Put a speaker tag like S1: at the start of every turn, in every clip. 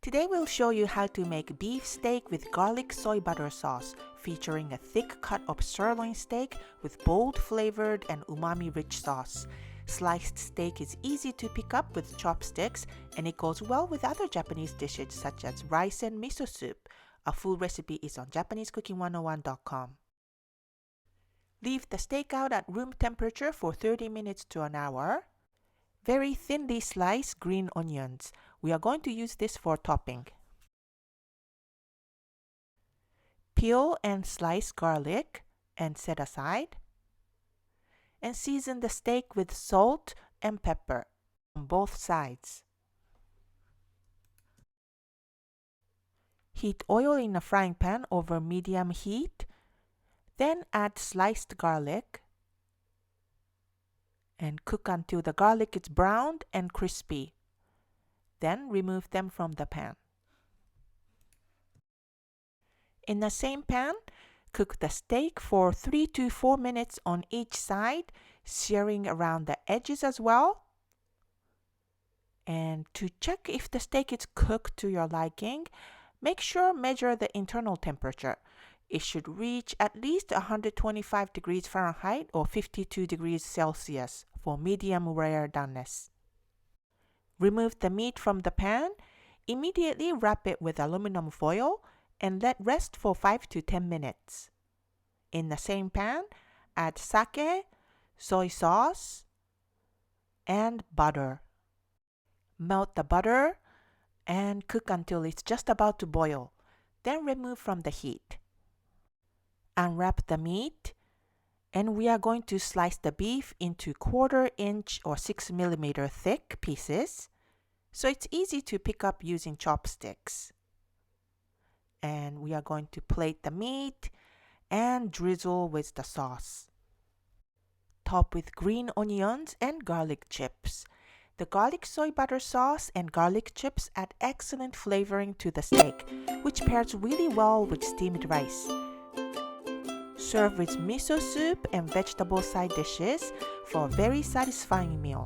S1: Today we'll show you how to make beef steak with garlic soy butter sauce, featuring a thick cut of sirloin steak with bold flavored and umami-rich sauce. Sliced steak is easy to pick up with chopsticks, and it goes well with other Japanese dishes such as rice and miso soup. A full recipe is on JapaneseCooking101.com. Leave the steak out at room temperature for 30 minutes to an hour. Very thinly slice green onions. We are going to use this for topping. Peel and slice garlic and set aside. And season the steak with salt and pepper on both sides. Heat oil in a frying pan over medium heat. Then add sliced garlic and cook until the garlic is browned and crispy. Then remove them from the pan. In the same pan, cook the steak for 3 to 4 minutes on each side, searing around the edges as well. And to check if the steak is cooked to your liking, make sure measure the internal temperature. It should reach at least 125 degrees Fahrenheit or 52 degrees Celsius for medium rare doneness. Remove the meat from the pan, immediately wrap it with aluminum foil, and let rest for 5 to 10 minutes. In the same pan, add sake, soy sauce, and butter. Melt the butter and cook until it's just about to boil. Then remove from the heat. Unwrap the meat, and we are going to slice the beef into 1/4 inch or 6 millimeter thick pieces, so it's easy to pick up using chopsticks. And we are going to plate the meat and drizzle with the sauce. Top with green onions and garlic chips. The garlic soy butter sauce and garlic chips add excellent flavoring to the steak, which pairs really well with steamed rice. Serve with miso soup and vegetable side dishes for a very satisfying meal.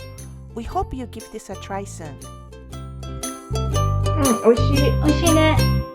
S1: We hope you give this a try soon.
S2: 美味しい。美味しいね。